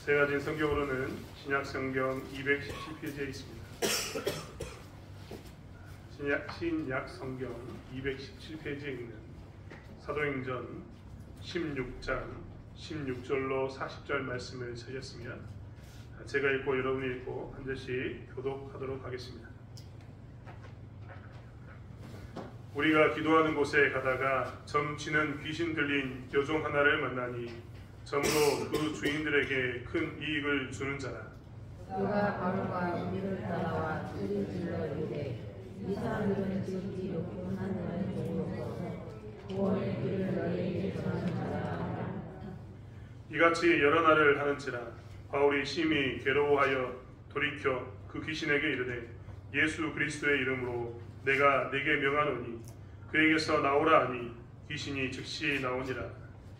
제가 가진 성경으로는 신약 성경 217페이지에 있습니다. 신약 성경 217페이지에 있는 사도행전 16장 16절로 40절 말씀을 찾았으면 제가 읽고 여러분이 읽고 한 절씩 교독하도록 하겠습니다. 우리가 기도하는 곳에 가다가 점치는 귀신 들린 여종 하나를 만나니 점으로 그 주인들에게 큰 이익을 주는 자라. 그가 바로가 우리를 따라와 소리 질러 이르되 이 사람들은 지극히 높은 하늘을 보고 있어서 구원의 길을 너희에게 전하는 자라. 이같이 여러 날을 하는지라 바울이 심히 괴로워하여 돌이켜 그 귀신에게 이르되 예수 그리스도의 이름으로 내가 네게 명하노니 그에게서 나오라 하니 귀신이 즉시 나오니라.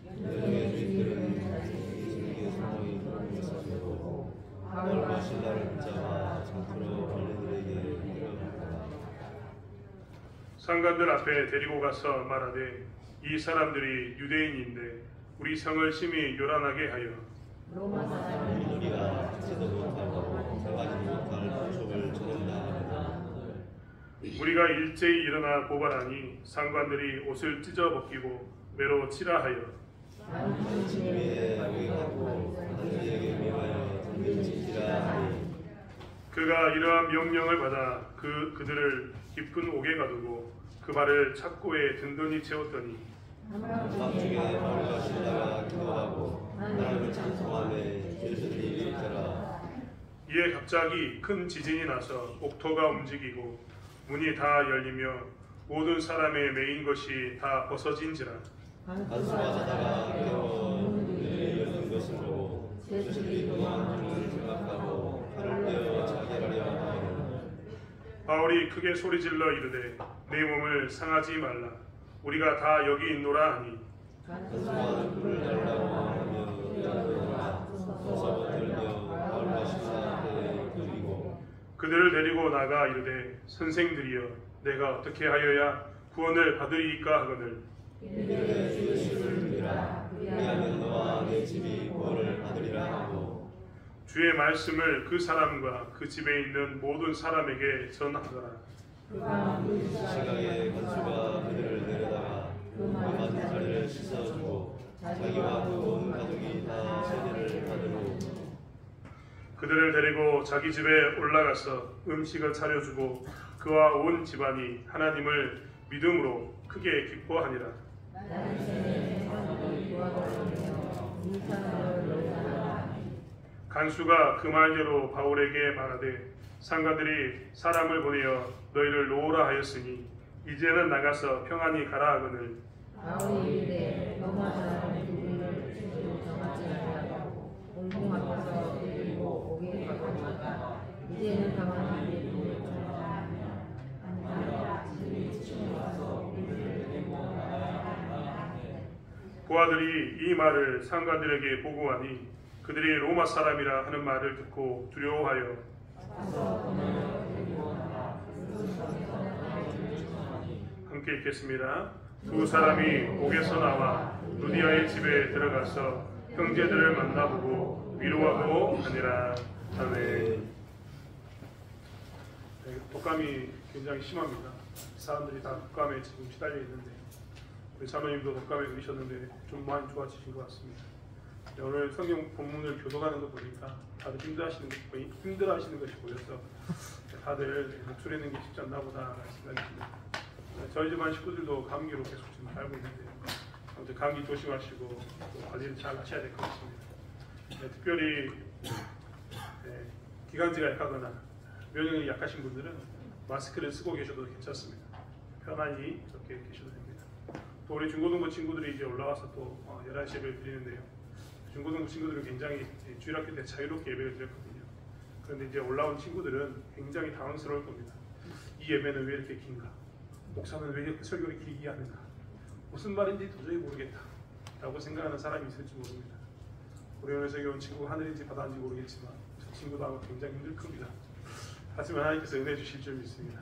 너희의 주인들은 자기 주인에게 소망이 그런 것을 보고 바울과 실라를 붙잡아 장투로 벌레들에게 데려가니라. 상관들 앞에 데리고 가서 말하되 이 사람들이 유대인인데 우리 성을 심히 요란하게 하여 로마 사람은 우리가 듣지도 못하고 생각하지 못할 부족을 찾는다. 우리가 일제히 일어나 고발하니 상관들이 옷을 찢어 벗기고 매로 치라 하여 진미에 외하고 하늘에게 명하여 등대치지라 하니 그가 이러한 명령을 받아 그들을 깊은 옥에 가두고 그 발을 착고에 든든히 채웠더니 밤중에 바울과 실라가 기도하고 하나님을 찬송하며 죄수들이 일더라. 이에 갑자기 큰 지진이 나서 옥토가 움직이고 문이 다 열리며 모든 사람의 매인 것이 다 벗어진지라. 간수가 자다가 깨어 문을 열는 것을 보고 죄수들이 도망하는 것을 생각하고 칼을 떼어 자결하려 하여 바울이 크게 소리질러 이르되 내 몸을 상하지 말라 우리가 다 여기 있노라 하니 간수가 불을 달라고 하며 일어나 서서 들며 바울과 실라에게 드리고 그들을 데리고 나가 이르되 선생들이여 내가 어떻게 하여야 구원을 받으리이까 하거늘 이르되 주의 이름을 드리라. 그리하면 너와 내 집이 구원을 받으리라 하고 주의 말씀을 그 사람과 그 집에 있는 모든 사람에게 전하더라. 시각에 간수가 그들을 데려다가 그 맞은 자리를 씻어주고 자기와 그 온 가족이 다 세례를 받으고 그들을 데리고 자기 집에 올라가서 음식을 차려주고 그와 온 집안이 하나님을 믿음으로 크게 기뻐하니라. 간수가 그 말대로 바울에게 말하되 상관들이 사람을 보내어 너희를 놓으라 하였으니 이제는 나가서 평안히 가라 하거늘 바울이 이르되 로마 사람은 우리를 주로 정하지 아니하고 공공 앞에서 데리고 오게 하거니와 이제는 가만히 우리를 전하면 안다. 지금이 지금 와서 우리를 데리고 가라. 고아들이 이 말을 상관들에게 보고하니 그들이 로마 사람이라 하는 말을 듣고 두려워하여 함께 읽겠습니다. 두 사람이 옥에서 나와 루디아의 집에 들어가서 형제들을 만나보고 위로하고 하니라. 아멘. 독감이 굉장히 심합니다. 사람들이 다 독감에 지금 시달려 있는데 우리 사모님도 독감에 걸리셨는데 좀 많이 좋아지신 것 같습니다. 오늘 성경 본문을 교독하는 거 보니까 다들 힘들어하시는 것이 보여서 다들 목소리 내는 게 쉽지 않나 보다 생각이 듭니다. 저희 집안 식구들도 감기로 계속 지금 앓고 있는데요. 아무튼 감기 조심하시고 또 관리를 잘 하셔야 될 것 같습니다. 특별히 기관지가 약하거나 면역력이 약하신 분들은 마스크를 쓰고 계셔도 괜찮습니다. 편안히 이렇게 계셔도 됩니다. 또 우리 중고등부 친구들이 이제 올라와서 또 11시 예배를 드리는데요. 중고등부 친구들은 굉장히 주일학교 때 자유롭게 예배를 드렸거든요. 그런데 이제 올라온 친구들은 굉장히 당황스러울 겁니다. 이 예배는 왜 이렇게 긴가? 목사는 왜 이렇게 설교를 길게 하는가? 무슨 말인지 도저히 모르겠다 라고 생각하는 사람이 있을지 모릅니다. 우리 오늘 저기 온 친구가 하늘인지 바다인지 모르겠지만 저 친구도 아마 굉장히 힘들 겁니다. 하지만 하나님께서 은혜 주실 줄 믿습니다.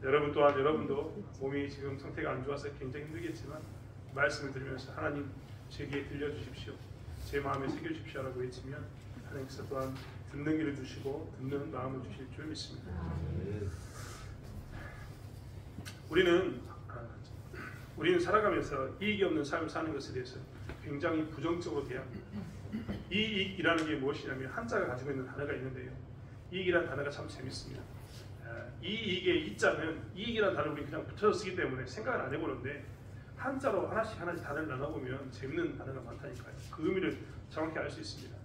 여러분 또한 여러분도 몸이 지금 상태가 안 좋아서 굉장히 힘들겠지만 말씀을 들으면서 하나님 제게 들려주십시오. 제 마음에 새겨주십시오라고 외치면 하나님께서 또한 듣는 길을 주시고 듣는 마음을 주실 줄 믿습니다. 우리는 살아가면서 이익이 없는 삶을 사는 것에 대해서 굉장히 부정적으로 대합니다. 이익이라는 게 무엇이냐면 한자가 가지고 있는 단어가 있는데요. 이익이라는 단어가 참 재밌습니다. 이익의 이자는 이익이라는 단어를 우리 그냥 붙여서 쓰기 때문에 생각을 안 해보는데 한자로 하나씩 단어를 나눠보면 재밌는 단어가 많다니까요. 그 의미를 정확히 알 수 있습니다.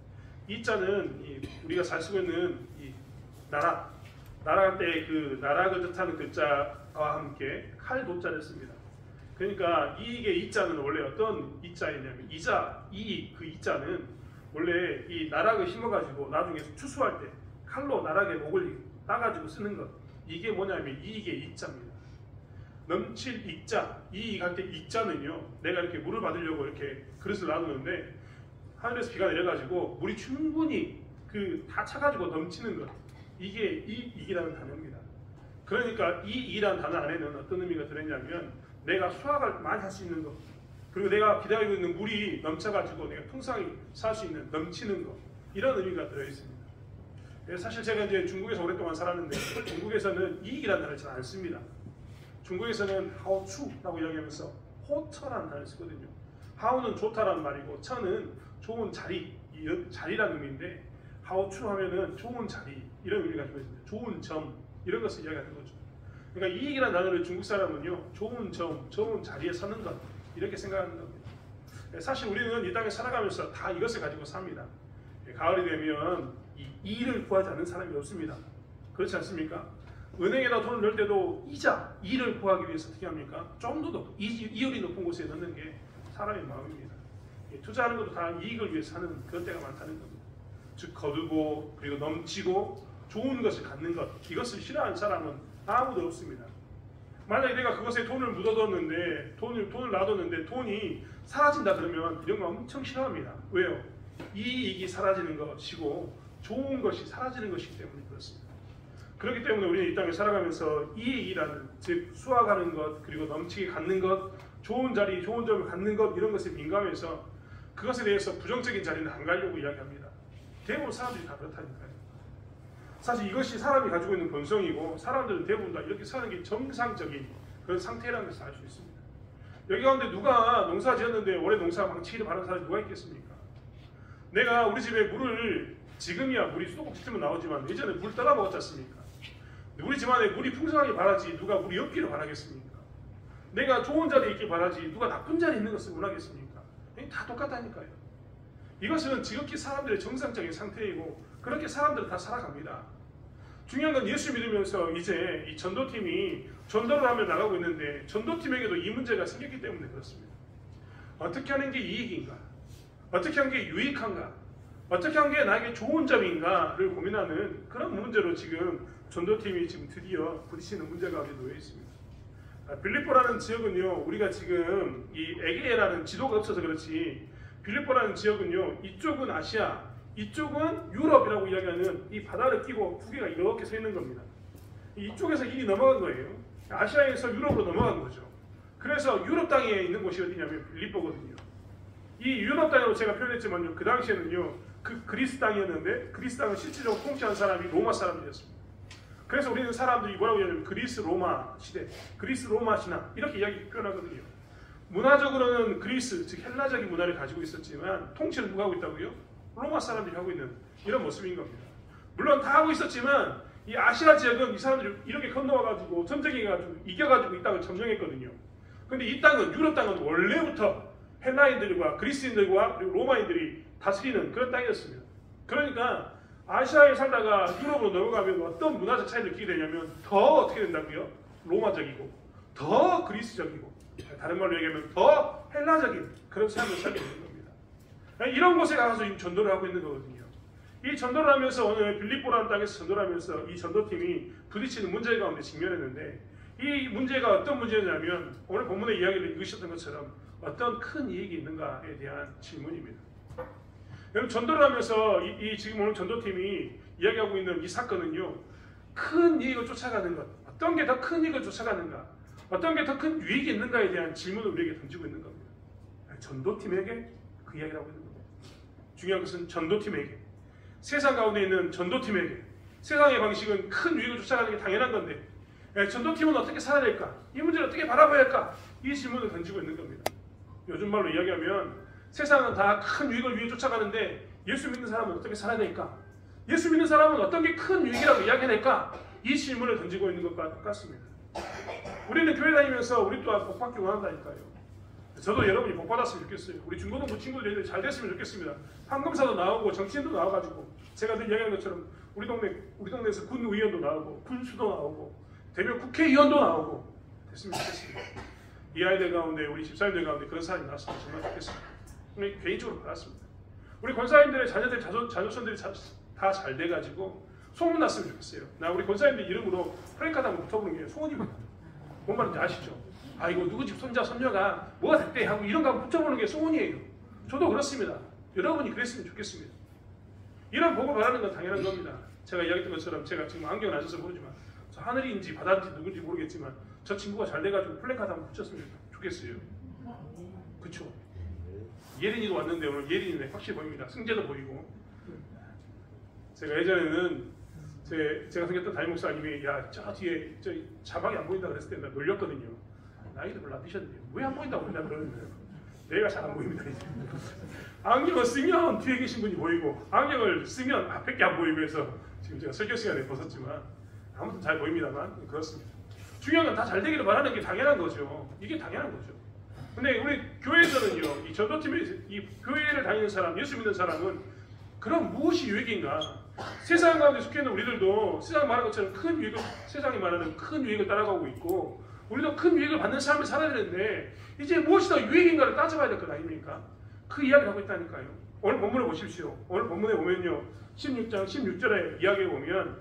이자는 우리가 잘 쓰고 있는 이 나라 때 그 나락을 뜻하는 글자와 함께 칼도자를 씁니다. 그러니까 이익의 이자는 원래 어떤 이자이냐면 이익 그 이자는 원래 이 나락을 심어가지고 나중에 추수할 때 칼로 나락의 목을 따가지고 쓰는 것, 이게 뭐냐면 이익의 이자입니다. 넘칠 이자, 이익할 때 이자는요, 내가 이렇게 물을 받으려고 이렇게 그릇을 놔두는데 하늘에서 비가 내려가지고 물이 충분히 다 차가지고 넘치는 것, 이게 이익이라는 단어입니다. 그러니까 이익이라는 단어 안에는 어떤 의미가 들어있냐면 내가 수확을 많이 할 수 있는 것, 그리고 내가 기다리고 있는 물이 넘쳐가지고 내가 풍성히 살 수 있는 넘치는 것, 이런 의미가 들어있습니다. 사실 제가 이제 중국에서 오랫동안 살았는데 중국에서는 이익이라는 단어를 잘 안 씁니다. 중국에서는 하오추라고 이야기하면서 호처라는 단어를 쓰거든요. 하오는 좋다라는 말이고 처는 좋은 자리, 자리라는 의미인데 하오추 하면은 좋은 자리 이런 의미가 가지고 있습니다. 좋은 점 이런 것을 이야기하는 거죠. 그러니까 이익이라는 단어를 중국 사람은요 좋은 점, 좋은 자리에 서는 것 이렇게 생각하는 겁니다. 사실 우리는 이 땅에 살아가면서 다 이것을 가지고 삽니다. 가을이 되면 이 이를 구하지 않는 사람이 없습니다. 그렇지 않습니까? 은행에다 돈을 넣을 때도 이를 구하기 위해서 어떻게 합니까? 좀 더 이율이 높은 곳에 넣는 게 사람의 마음입니다. 투자하는 것도 다 이익을 위해서 하는 그런 때가 많다는 겁니다. 즉 거두고 그리고 넘치고 좋은 것을 갖는 것, 이것을 싫어하는 사람은 아무도 없습니다. 만약에 내가 그것에 돈을 묻어뒀는데 돈을 놔뒀는데 돈이 사라진다 그러면 이런 거 엄청 싫어합니다. 왜요? 이익이 사라지는 것이고 좋은 것이 사라지는 것이기 때문에 그렇습니다. 그렇기 때문에 우리는 이 땅에 살아가면서 이익이라는, 즉 수확하는 것, 그리고 넘치게 갖는 것, 좋은 자리, 좋은 점을 갖는 것, 이런 것에 민감해서 그것에 대해서 부정적인 자리는 안 가려고 이야기합니다. 대부분 사람들이 다 그렇다니까요. 사실 이것이 사람이 가지고 있는 본성이고 사람들은 대부분 다 이렇게 사는 게 정상적인 그런 상태라는 것을 알 수 있습니다. 여기 가운데 누가 농사 지었는데 올해 농사 망치기를 바라는 사람이 누가 있겠습니까? 내가 우리 집에 물을, 지금이야 물이 수도꼭지쯤은 나오지만 예전에 물 따라 먹었지 않습니까? 우리 집안에 물이 풍성하게 바라지 누가 물이 없기를 바라겠습니까? 내가 좋은 자리에 있길 바라지 누가 나쁜 자리에 있는 것을 원하겠습니까? 다 똑같다니까요. 이것은 지극히 사람들의 정상적인 상태이고 그렇게 사람들은 다 살아갑니다. 중요한 건 예수 믿으면서 이제 이 전도팀이 전도를 하며 나가고 있는데 전도팀에게도 이 문제가 생겼기 때문에 그렇습니다. 어떻게 하는 게 이익인가? 어떻게 하는 게 유익한가? 어떻게 하는 게 나에게 좋은 점인가를 고민하는 그런 문제로 지금 전도팀이 지금 드디어 부딪히는 문제가 놓여 있습니다. 빌립보라는 지역은요, 우리가 지금 이 에게라는 지도가 없어서 그렇지 빌립보라는 지역은요, 이쪽은 아시아, 이쪽은 유럽이라고 이야기하는 이 바다를 끼고 두 개가 이렇게 서 있는 겁니다. 이쪽에서 일이 넘어간 거예요. 아시아에서 유럽으로 넘어간 거죠. 그래서 유럽 땅에 있는 곳이 어디냐면 빌립보거든요. 이 유럽 땅이라고 제가 표현했지만요, 그 당시에는요, 그 그리스 땅이었는데 그리스 땅을 실질적으로 통치한 사람이 로마 사람들이었습니다. 그래서 우리는 사람들이 뭐라고 이야기하냐면 그리스 로마 시대, 그리스 로마 신화 이렇게 이야기 표현하거든요. 문화적으로는 그리스, 즉 헬라적인 문화를 가지고 있었지만 통치를 누가 하고 있다고요? 로마 사람들이 하고 있는 이런 모습인 겁니다. 물론 다 하고 있었지만 이 아시아 지역은 이 사람들이 이렇게 건너와가지고 전쟁해가지고 이겨가지고 이 땅을 점령했거든요. 근데 이 땅은, 유럽 땅은 원래부터 헬라인들과 그리스인들과 그리고 로마인들이 다스리는 그런 땅이었습니다. 그러니까 아시아에 살다가 유럽으로 넘어가면 어떤 문화적 차이를 느끼게 되냐면 더 어떻게 된다고요? 로마적이고 더 그리스적이고 다른 말로 얘기하면 더 헬라적인 그런 삶을 살게 되는 겁니다. 이런 곳에 가서 전도를 하고 있는 거거든요. 이 전도를 하면서 오늘 빌립보라는 땅에서 전도를 하면서 이 전도팀이 부딪히는 문제 가운데 직면했는데 이 문제가 어떤 문제냐면 오늘 본문의 이야기를 읽으셨던 것처럼 어떤 큰 이익이 있는가에 대한 질문입니다. 여러분 전도를 하면서 지금 오늘 전도팀이 이야기하고 있는 이 사건은요, 큰 이익을 쫓아가는 것, 어떤 게 더 큰 이익을 쫓아가는가, 어떤 게 더 큰 유익이 있는가에 대한 질문을 우리에게 던지고 있는 겁니다. 전도팀에게 그 이야기를 하고 있는 겁니다. 중요한 것은 전도팀에게, 세상 가운데 있는 전도팀에게, 세상의 방식은 큰 유익을 쫓아가는 게 당연한 건데 전도팀은 어떻게 살아야 될까? 이 문제를 어떻게 바라봐야 할까? 이 질문을 던지고 있는 겁니다. 요즘 말로 이야기하면 세상은 다 큰 유익을 위해 쫓아가는데 예수 믿는 사람은 어떻게 살아야 될까? 예수 믿는 사람은 어떤 게 큰 유익이라고 이야기해야 될까? 이 질문을 던지고 있는 것과 똑같습니다. 우리는 교회 다니면서 우리 또한 복 받기 원한다니까요. 저도 여러분이 복 받았으면 좋겠어요. 우리 중고등부 친구들이 잘 됐으면 좋겠습니다. 판검사도 나오고 정치인도 나와가지고 제가 늘 이야기한 것처럼 우리 동네에서 군의원도 나오고 군수도 나오고 대면 국회의원도 나오고 됐으면 좋겠습니다. 이 아이들 가운데 우리 집사님들 가운데 그런 사람이 나왔으면 정말 좋겠습니다. 우리 개인적으로 받았습니다. 우리 권사님들의 자녀들 자녀손들이 다 잘 돼가지고 소문났으면 좋겠어요. 나 우리 권사님들 이름으로 프랭카드 한번 붙어보는 게 소원입니다. 뭔 말인지 아시죠? 아 이거 누구 집 손자 손녀가 뭐가 됐대 하고 이런 거 한번 붙여보는 게 소원이에요. 저도 그렇습니다. 여러분이 그랬으면 좋겠습니다. 이런 복을 바라는 건 당연한 겁니다. 제가 이야기했던 것처럼 제가 지금 안경을 안 써서 모르지만 저 하늘인지 바다인지 누군지 모르겠지만 저 친구가 잘 돼가지고 플래카드 한번 붙였으면 좋겠어요. 그쵸? 예린이도 왔는데 오늘 예린이네 확실히 보입니다. 승재도 보이고. 제가 예전에는 제가 생겼던 담임 목사님이 야 저 뒤에 저 자막이 안 보인다 그랬을 때 나 놀렸거든요. 나이도 별로 안 드셨는데 왜 안 보인다고 그러냐 그러는 거예요. 내가 잘 안 보입니다. 이제. 안경을 쓰면 뒤에 계신 분이 보이고 안경을 쓰면 앞에 게 안 보이고 해서 지금 제가 설교 시간에 벗었지만 아무튼 잘 보입니다만 그렇습니다. 중요한 건 다 잘 되기를 바라는 게 당연한 거죠. 이게 당연한 거죠. 근데 우리 교회에서는요, 이 전도팀에 이 교회를 다니는 사람, 예수 믿는 사람은 그럼 무엇이 유익인가? 세상 가운데 속해 있는 우리들도 세상 말하는 것처럼 큰 유익을, 세상이 말하는 큰 유익을 따라가고 있고 우리도 큰 유익을 받는 삶을 살아야 되는데 이제 무엇이 더 유익인가를 따져봐야 될 것 아닙니까? 그 이야기를 하고 있다니까요. 오늘 본문을 보십시오. 오늘 본문에 보면요, 16장 16절에 이야기에 보면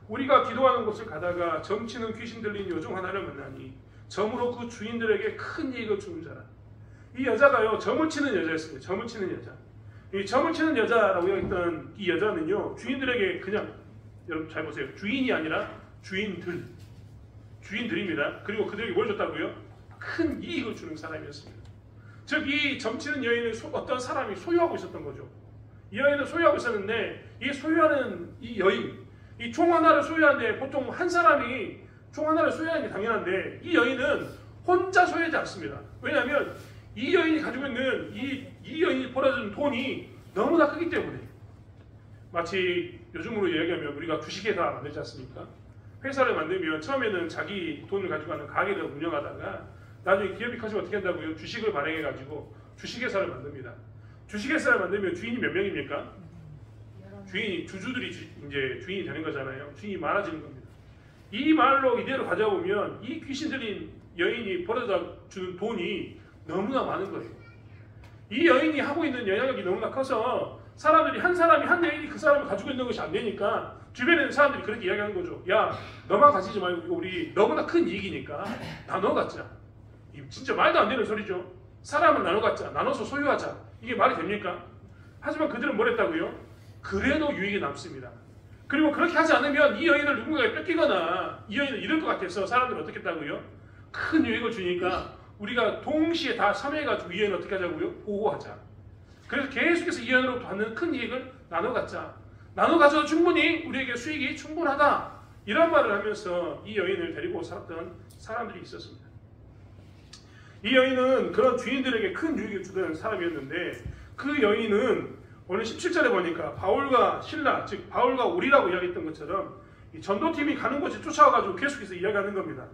우리가 기도하는 곳을 가다가 점치는 귀신 들린 여종 하나를 만나니 점으로 그 주인들에게 큰 이익을 주는 자라. 이 여자가요, 점을 치는 여자였습니다. 점을 치는 여자. 이 점을 치는 여자라고 했던 이 여자는요, 주인들에게 그냥, 여러분 잘 보세요. 주인이 아니라 주인들입니다. 그리고 그들에게 뭘 줬다고요? 큰 이익을 주는 사람이었습니다. 즉, 이 점치는 여인을 어떤 사람이 소유하고 있었던 거죠. 이 여인을 소유하고 있었는데, 이 소유하는 이 여인, 이 총 하나를 소유하는데 보통 한 사람이 총 하나를 소유하는 게 당연한데 이 여인은 혼자 소유하지 않습니다. 왜냐하면 이 여인이 가지고 있는 이 여인이 벌어준 돈이 너무나 크기 때문에 마치 요즘으로 이야기하면 우리가 주식회사 만들지 않습니까? 회사를 만들면 처음에는 자기 돈을 가지고 하는 가게를 운영하다가 나중에 기업이 커지면 어떻게 한다고요? 주식을 발행해가지고 주식회사를 만듭니다. 주식회사를 만들면 주인이 몇 명입니까? 주인이, 주주들이 이제 주인이 되는 거잖아요. 주인이 많아지는 겁니다. 이 말로 이대로 가져보면 이 귀신 들린 여인이 벌어다 주는 돈이 너무나 많은 거예요. 이 여인이 하고 있는 영향력이 너무나 커서 사람들이 한 사람이 한 여인이 그 사람을 가지고 있는 것이 안 되니까 주변에 있는 사람들이 그렇게 이야기하는 거죠. 야, 너만 가지지 말고 우리 너무나 큰 이익이니까 나눠 갖자. 진짜 말도 안 되는 소리죠. 사람을 나눠 갖자. 나눠서 소유하자. 이게 말이 됩니까? 하지만 그들은 뭘 했다고요? 그래도 유익이 남습니다. 그리고 그렇게 하지 않으면 이 여인을 누군가가 뺏기거나 이 여인을 잃을 것 같아서 사람들은 어떻게 했다고요? 큰 유익을 주니까 우리가 동시에 다 참여해가지고 이 여인을 어떻게 하자고요? 보호하자. 그래서 계속해서 이 여인으로부터 받는 큰 이익을 나눠 갖자. 나눠 가져도 충분히 우리에게 수익이 충분하다. 이런 말을 하면서 이 여인을 데리고 살았던 사람들이 있었습니다. 이 여인은 그런 주인들에게 큰 유익을 주던 사람이었는데 그 여인은 오늘 17절에 보니까 바울과 실라, 즉 바울과 우리라고 이야기했던 것처럼 이 전도팀이 가는 곳에 쫓아와가지고 계속해서 이야기하는 겁니다.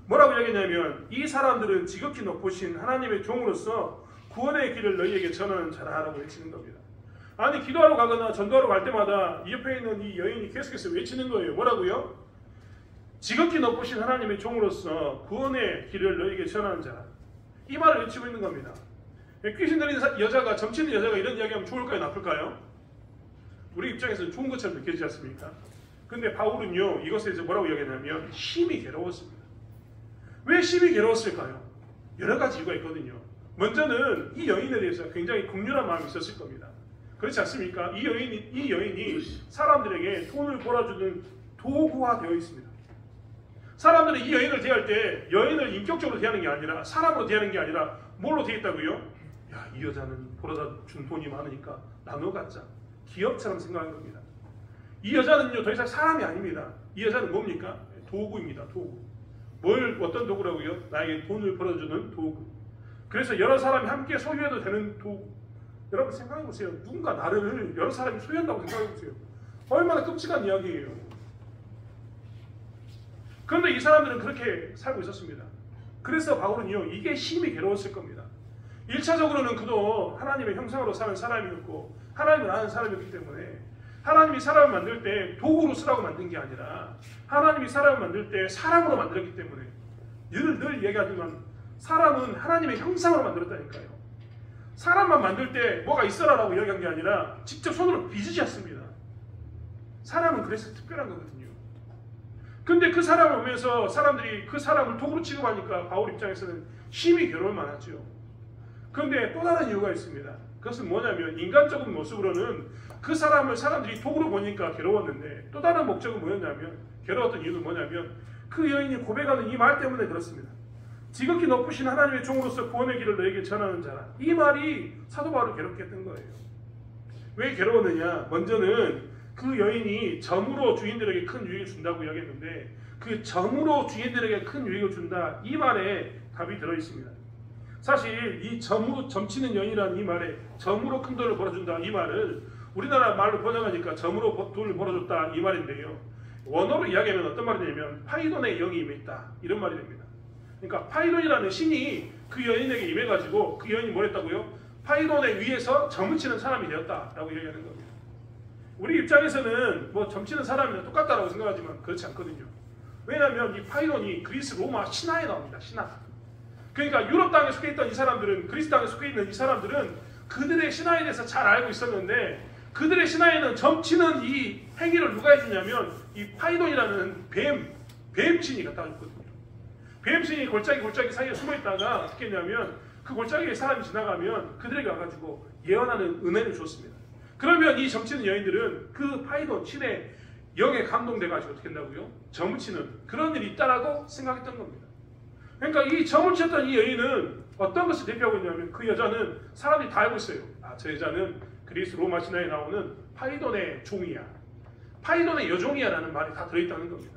뭐라고 이야기했냐면 이 사람들은 지극히 높으신 하나님의 종으로서 구원의 길을 너희에게 전하는 자라라고 외치는 겁니다. 아니 기도하러 가거나 전도하러 갈 때마다 이 옆에 있는 이 여인이 계속해서 외치는 거예요. 뭐라고요? 지극히 높으신 하나님의 종으로서 구원의 길을 너희에게 전하는 자라. 이 말을 외치고 있는 겁니다. 귀신 들린 여자가, 점치는 여자가 이런 이야기하면 좋을까요? 나쁠까요? 우리 입장에서는 좋은 것처럼 느껴지지 않습니까? 근데 바울은요, 이것에 대해서 뭐라고 이야기하냐면 심히 괴로웠습니다. 왜 심히 괴로웠을까요? 여러 가지 이유가 있거든요. 먼저는 이 여인에 대해서 굉장히 긍휼한 마음이 있었을 겁니다. 그렇지 않습니까? 이 여인이 사람들에게 돈을 벌어주는 도구화 되어 있습니다. 사람들이 이 여인을 대할 때 여인을 인격적으로 대하는 게 아니라 사람으로 대하는 게 아니라 뭘로 되어 있다고요? 야, 이 여자는 벌어다 준 돈이 많으니까 나눠 갖자. 기업처럼 생각한 겁니다. 이 여자는요 더 이상 사람이 아닙니다. 이 여자는 뭡니까? 도구입니다. 도구. 어떤 도구라고요? 나에게 돈을 벌어주는 도구. 그래서 여러 사람이 함께 소유해도 되는 도구. 여러분 생각해 보세요. 누군가 나를 여러 사람이 소유한다고 생각해 보세요. 얼마나 끔찍한 이야기예요. 그런데 이 사람들은 그렇게 살고 있었습니다. 그래서 바울은요 이게 심히 괴로웠을 겁니다. 1차적으로는 그도 하나님의 형상으로 사는 사람이었고 하나님을 아는 사람이었기 때문에 하나님이 사람을 만들 때 도구로 쓰라고 만든 게 아니라 하나님이 사람을 만들 때 사람으로 만들었기 때문에 늘 얘기하지만 사람은 하나님의 형상으로 만들었다니까요. 사람만 만들 때 뭐가 있어라라고 이야기한 게 아니라 직접 손으로 빚으지 않습니다. 사람은 그래서 특별한 거거든요. 근데 그 사람을 보면서 사람들이 그 사람을 도구로 취급하니까 바울 입장에서는 심히 괴로울 만하죠. 그런데 또 다른 이유가 있습니다. 그것은 뭐냐면 인간적인 모습으로는 그 사람을 사람들이 도구로 보니까 괴로웠는데 또 다른 목적은 뭐였냐면 괴로웠던 이유는 뭐냐면 그 여인이 고백하는 이 말 때문에 그렇습니다. 지극히 높으신 하나님의 종으로서 구원의 길을 너에게 전하는 자라. 이 말이 사도 바울을 괴롭게 했던 거예요. 왜 괴로웠느냐? 먼저는 그 여인이 점으로 주인들에게 큰 유익을 준다고 이야기했는데 그 점으로 주인들에게 큰 유익을 준다. 이 말에 답이 들어있습니다. 사실 이 점치는 여인이라는 이 말에 점으로 큰 돈을 벌어준다. 이 말을 우리나라 말로 번역하니까 점으로 돈을 벌어줬다. 이 말인데요. 원어로 이야기하면 어떤 말이 되냐면 파이돈의 영이 임했다. 이런 말이 됩니다. 그러니까 파이돈이라는 신이 그 여인에게 임해가지고 그 여인이 뭘 했다고요? 파이돈에 위에서 점을 치는 사람이 되었다라고 얘기하는 겁니다. 우리 입장에서는 뭐 점치는 사람이랑 똑같다라고 생각하지만 그렇지 않거든요. 왜냐하면 이 파이돈이 그리스 로마 신화에 나옵니다. 신화. 그러니까 유럽 땅에 속해 있던 이 사람들은 그리스 땅에 속해 있는 이 사람들은 그들의 신화에 대해서 잘 알고 있었는데 그들의 신화에는 점치는 이 행위를 누가 해주냐면 이 파이돈이라는 뱀신이 갖다 줬거든요. 뱀신이 골짜기 사이에 숨어있다가 어떻게 했냐면 그 골짜기에 사람이 지나가면 그들에게 와가지고 예언하는 은혜를 줬습니다. 그러면 이 점치는 여인들은 그 파이돈 신의 영에 감동돼가지고 어떻게 한다고요? 점을 치는 그런 일이 있다라고 생각했던 겁니다. 그러니까 이 점을 쳤던 이 여인은 어떤 것을 대표하고 있냐면 그 여자는 사람들이 다 알고 있어요. 아, 저 여자는 그리스 로마 신화에 나오는 파이돈의 종이야. 파이돈의 여종이야 라는 말이 다 들어있다는 겁니다.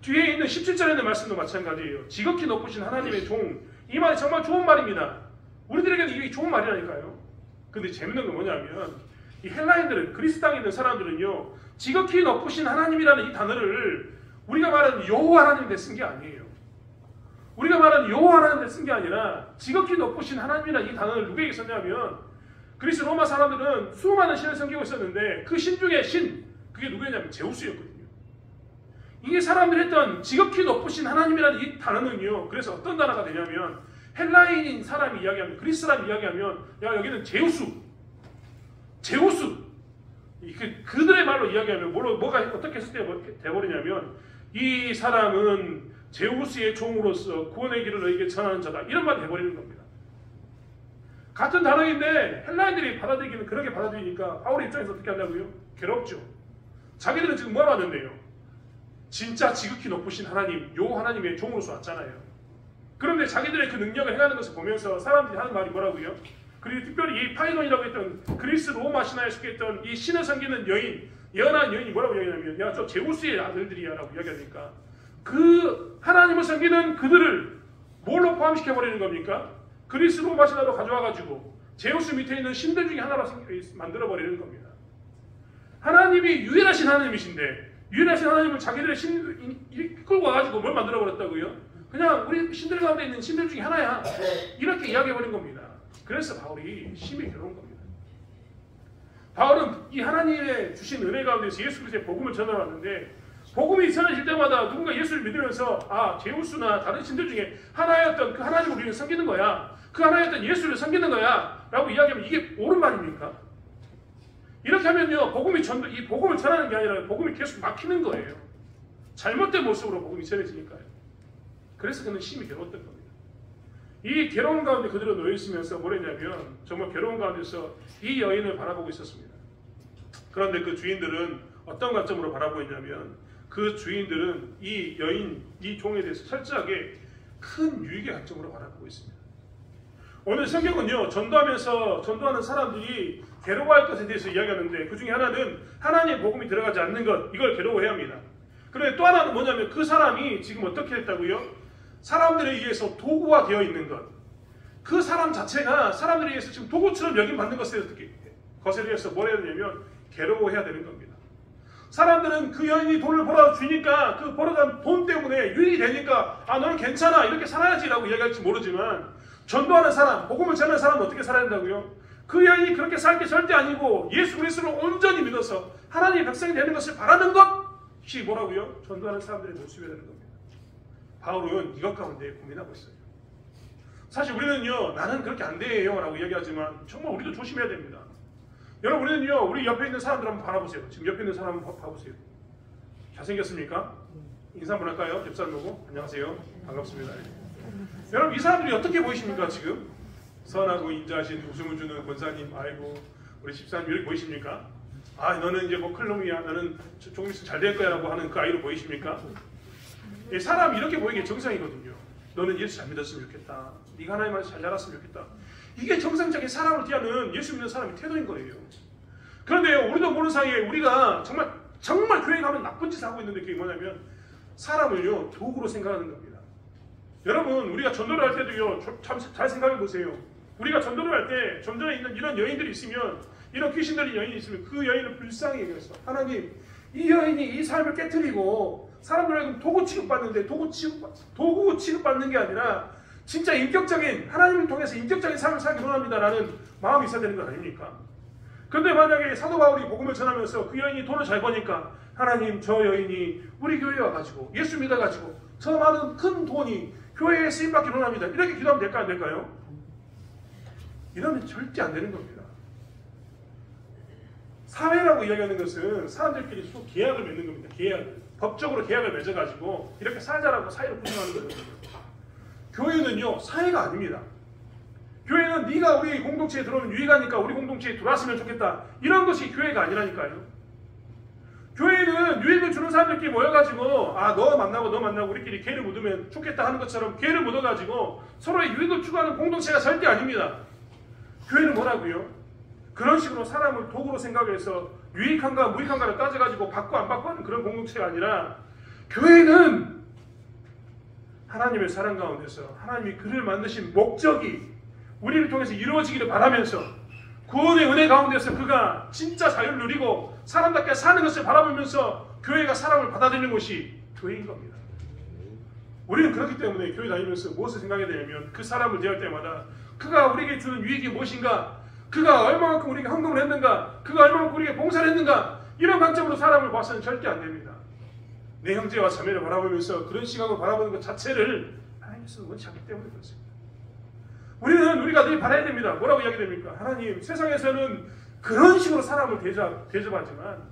뒤에 있는 17절에 있는 말씀도 마찬가지예요. 지극히 높으신 하나님의 종. 이 말이 정말 좋은 말입니다. 우리들에게는 이게 좋은 말이라니까요. 근데 재밌는 건 뭐냐면 이 헬라인들은 그리스 땅에 있는 사람들은요 지극히 높으신 하나님이라는 이 단어를 우리가 말하는 여호와 하나님에 쓴 게 아니에요. 우리가 말하는 여호와 하나님에 쓴 게 아니라 지극히 높으신 하나님이라는 이 단어를 누구에게 썼냐면 그리스 로마 사람들은 수많은 신을 섬기고 있었는데 그 신 중에 신 그게 누구였냐면 제우스였거든요. 이게 사람들이 했던 지극히 높으신 하나님이라는 이 단어는요 그래서 어떤 단어가 되냐면 헬라인인 사람이 이야기하면 그리스 사람이 이야기하면 야 여기는 제우스 그들의 말로 이야기하면 뭐가 어떻게 돼버리냐면 이 사람은 제우스의 종으로서 구원의 길을 너에게 전하는 자다 이런 말이 돼버리는 겁니다. 같은 단어인데 헬라인들이 받아들이기는 그렇게 받아들이니까 바울의 입장에서 어떻게 한다고요? 괴롭죠. 자기들은 지금 뭐라 하는데요? 진짜 지극히 높으신 하나님, 요 하나님의 종으로서 왔잖아요. 그런데 자기들의 그 능력을 행하는 것을 보면서 사람들이 하는 말이 뭐라고요? 그리고 특별히 이 파이돈이라고 했던 그리스 로마 신화에 속했던 이 신을 섬기는 여인, 예언한 여인이 뭐라고 이야기하냐면 야, 저 제우스의 아들들이야 라고 이야기하니까 그 하나님을 섬기는 그들을 뭘로 포함시켜버리는 겁니까? 그리스 로마 신화로 가져와가지고 제우스 밑에 있는 신들 중에 하나로 만들어버리는 겁니다. 하나님이 유일하신 하나님이신데 유일하신 하나님을 자기들의 신 이끌고 와가지고 뭘 만들어버렸다고요? 그냥 우리 신들 가운데 있는 신들 중에 하나야. 이렇게 이야기해버린 겁니다. 그래서 바울이 심히 괴로운 겁니다. 바울은 이 하나님의 주신 은혜 가운데서 예수 그리스도의 복음을 전해왔는데 복음이 전해질 때마다 누군가 예수를 믿으면서 아 제우스나 다른 신들 중에 하나였던 그 하나님을 우리는 섬기는 거야. 그 하나였던 예수를 섬기는 거야. 라고 이야기하면 이게 옳은 말입니까? 이렇게 하면요 이 복음을 전하는 게 아니라 복음이 계속 막히는 거예요. 잘못된 모습으로 복음이 전해지니까요. 그래서 그는 심히 괴로웠던 겁니다. 이 괴로운 가운데 그들은 놓여있으면서 뭐랬냐면 정말 괴로운 가운데서 이 여인을 바라보고 있었습니다. 그런데 그 주인들은 어떤 관점으로 바라보고 있냐면 그 주인들은 이 여인, 이 종에 대해서 철저하게 큰 유익의 관점으로 바라보고 있습니다. 오늘 성경은요 전도하면서 전도하는 사람들이 괴로워할 것에 대해서 이야기하는데 그 중에 하나는 하나님의 복음이 들어가지 않는 것, 이걸 괴로워해야 합니다. 그런데 또 하나는 뭐냐면 그 사람이 지금 어떻게 됐다고요? 사람들에 의해서 도구화 되어 있는 것. 그 사람 자체가 사람들에 의해서 지금 도구처럼 여김받는 것에 대해서 뭘 해야 되냐면 괴로워해야 되는 겁니다. 사람들은 그 여인이 돈을 벌어주니까 그 벌어간 돈 때문에 유익이 되니까 아 너는 괜찮아 이렇게 살아야지 라고 이야기할지 모르지만 전도하는 사람, 복음을 전하는 사람은 어떻게 살아야 된다고요? 그 여인이 그렇게 살 게 절대 아니고 예수 그리스도를 온전히 믿어서 하나님의 백성이 되는 것을 바라는 것이 뭐라고요? 전도하는 사람들의 모습이어야 되는 겁니다. 바울은 이것 가운데 고민하고 있어요. 사실 우리는요 나는 그렇게 안 돼요 라고 이야기하지만 정말 우리도 조심해야 됩니다. 여러분 우리는요 우리 옆에 있는 사람들 한번 바라보세요. 지금 옆에 있는 사람 한번 봐보세요. 잘생겼습니까? 인사 한번 할까요? 옆 사람 보고 안녕하세요 반갑습니다. 여러분 이 사람들이 어떻게 보이십니까? 지금 선하고 인자하신 웃음을 주는 권사님, 아이고 우리 집사님 이렇게 보이십니까? 아 너는 이제 뭐 클놈이야, 너는 조금 있으면 잘 될 거야 라고 하는 그 아이로 보이십니까? 사람이 이렇게 보이는 게 정상이거든요. 너는 예수 잘 믿었으면 좋겠다, 네가 하나님 안에서 잘 자랐으면 좋겠다. 이게 정상적인 사람을 대하는 예수 믿는 사람의 태도인 거예요. 그런데요 우리도 모르는 사이에 우리가 정말 교회 가면 나쁜 짓을 하고 있는데 그게 뭐냐면 사람을요 도구로 생각하는 겁니다. 여러분 우리가 전도를 할 때도요 참 잘 생각해 보세요. 우리가 전도를 할 때 전도에 있는 이런 여인들이 있으면, 이런 귀신 들린 여인이 있으면 그 여인을 불쌍히 여겨서 하나님 이 여인이 이 삶을 깨트리고 사람들에게 도구 취급받는데 도구 취급받는 게 아니라 진짜 인격적인 하나님을 통해서 인격적인 삶을 살기 원합니다라는 마음이 있어야 되는 것 아닙니까? 그런데 만약에 사도 바울이 복음을 전하면서 그 여인이 돈을 잘 버니까 하나님 저 여인이 우리 교회에 와가지고 예수 믿어가지고 저 많은 큰 돈이 교회에 쓰임받기 원합니다 이렇게 기도하면 될까요? 안 될까요? 이러면 절대 안 되는 겁니다. 사회라고 이야기하는 것은 사람들끼리 서로 계약을 맺는 겁니다. 법적으로 계약을 맺어가지고 이렇게 살자라고 사회를 구성하는 거거든요. 교회는요 사회가 아닙니다. 교회는 네가 우리 공동체에 들어오면 유익하니까 우리 공동체에 들어왔으면 좋겠다 이런 것이 교회가 아니라니까요. 교회는 유익을 주는 사람들끼리 모여가지고 아 너 만나고 우리끼리 개를 묻으면 좋겠다 하는 것처럼 개를 묻어가지고 서로의 유익을 추구하는 공동체가 절대 아닙니다. 교회는 뭐라고요? 그런 식으로 사람을 도구로 생각해서 유익한가 무익한가를 따져가지고 받고 안 받고 하는 그런 공동체가 아니라 교회는 하나님의 사랑 가운데서 하나님이 그를 만드신 목적이 우리를 통해서 이루어지기를 바라면서 구원의 은혜 가운데서 그가 진짜 자유를 누리고 사람답게 사는 것을 바라보면서 교회가 사람을 받아들이는 것이 교회인 겁니다. 우리는 그렇기 때문에 교회 다니면서 무엇을 생각해야 되냐면 그 사람을 대할 때마다 그가 우리에게 주는 유익이 무엇인가, 그가 얼마만큼 우리에게 헌금을 했는가, 그가 얼마만큼 우리에게 봉사를 했는가, 이런 관점으로 사람을 봐서는 절대 안 됩니다. 내 형제와 자매를 바라보면서 그런 시각으로 바라보는 것 자체를 하나님께서 원치 않기 때문에 그렇습니다. 우리가 늘 바라야 됩니다. 뭐라고 이야기됩니까? 하나님, 세상에서는 그런 식으로 사람을 대접하지만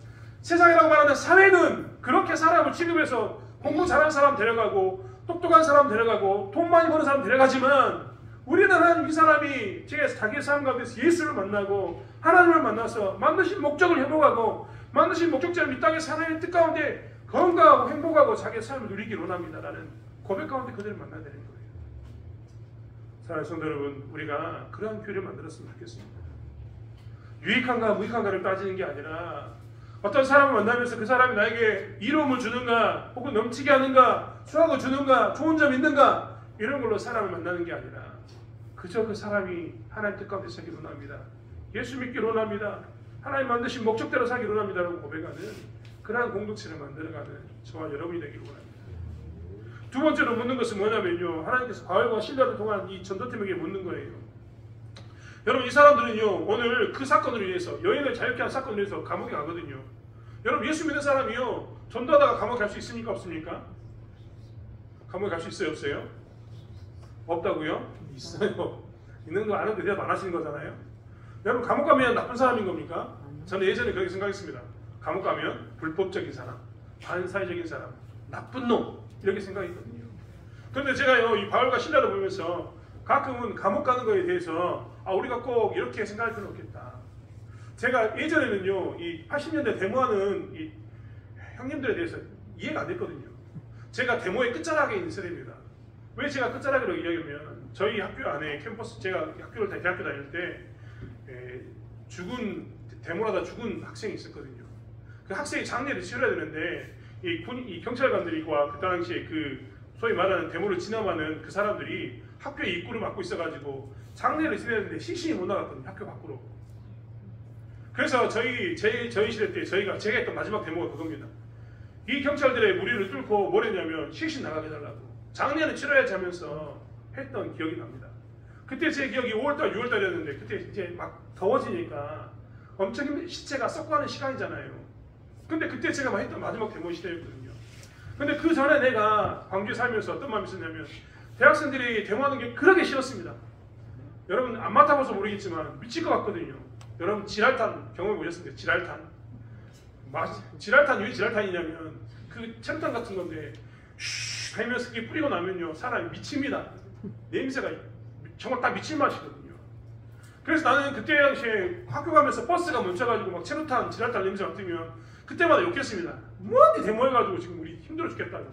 세상이라고 말하는 사회는 그렇게 사람을 취급해서 공부 잘하는 사람 데려가고 똑똑한 사람 데려가고 돈 많이 버는 사람 데려가지만 우리는 하나님 이 사람이 자기의 삶 가운데서 예수를 만나고 하나님을 만나서 만드신 목적을 회복하고 만드신 목적자를 이 땅에서 하나님의 뜻 가운데 건강하고 행복하고 자기의 삶을 누리기를 원합니다라는 고백 가운데 그들을 만나야 되는 거예요. 사랑하는 성도 여러분, 우리가 그러한 교회를 만들었으면 좋겠습니다. 유익한가 무익한가를 따지는 게 아니라 어떤 사람을 만나면서 그 사람이 나에게 이로움을 주는가 혹은 넘치게 하는가 수확을 주는가 좋은 점 있는가 이런 걸로 사람을 만나는 게 아니라 그저 그 사람이 하나님 뜻 가운데 살기를 원합니다. 예수 믿기를 원합니다. 하나님 만드신 목적대로 살기를 원합니다라고 고백하는 그러한 공동체를 만들어가는 저와 여러분이 되기를 원합니다. 두 번째로 묻는 것은 뭐냐면요, 하나님께서 바울과 실라를 통한 이 전도팀에게 묻는 거예요. 여러분 이 사람들은요 오늘 그 사건으로 인해서 여인을 자유케 한 사건으로 인해서 감옥에 가거든요. 여러분 예수 믿는 사람이요 전도하다가 감옥에 갈 수 있습니까? 없습니까? 감옥에 갈 수 있어요? 없어요? 없다고요? 있어요. 있는 거 아는데 대답 안 하시는 거잖아요. 여러분 감옥 가면 나쁜 사람인 겁니까? 저는 예전에 그렇게 생각했습니다. 감옥 가면 불법적인 사람, 반사회적인 사람, 나쁜 놈 이렇게 생각했거든요. 그런데 제가요 이 바울과 실라를 보면서 가끔은 감옥 가는 거에 대해서 우리가 꼭 이렇게 생각할 필요는 없겠다. 제가 예전에는요 이 80년대 데모하는 이 형님들에 대해서 이해가 안 됐거든요. 제가 데모의 끝자락에 있는 세대입니다. 왜 제가 끝자락이라고 이야기하면 저희 학교 안에 캠퍼스, 제가 대학교 다닐 때 데모하다 죽은 학생이 있었거든요. 그 학생이 장례를 치러야 되는데 이 경찰관들과 그 당시에 그 소위 말하는 데모를 진압하는 그 사람들이 학교의 입구를 막고 있어가지고 장례를 지내는데 시신이 못 나갔거든요. 학교 밖으로. 그래서 저희 시대 때 제가 했던 마지막 데모가 그겁니다. 이 경찰들의 무리를 뚫고 뭘 했냐면 시신 나가게 해달라고 장례는 치러야지 하면서 했던 기억이 납니다. 그때 제 기억이 5월달 6월달이었는데 그때 이제 막 더워지니까 엄청 힘든 시체가 썩고하는 시간이잖아요. 근데 그때 제가 했던 마지막 데모 시대였거든요. 근데 그 전에 내가 광주에 살면서 어떤 마음이 있었냐면 대학생들이 데모하는 게 그렇게 싫었습니다. 여러분 안 맡아봐서 모르겠지만 미칠 것 같거든요. 여러분 지랄탄 경험해 보셨습니까? 지랄탄 왜 지랄탄이냐면 그 체류탄 같은 건데 슈 하면서 그게 뿌리고 나면요 사람이 미칩니다. 냄새가 정말 딱 미칠 맛이거든요. 그래서 나는 그때 당시에 학교 가면서 버스가 멈춰가지고 막 체류탄 지랄탄 냄새 맡으면 그때마다 욕했습니다. 뭐하니 데모해가지고 지금 우리 힘들어 죽겠다고.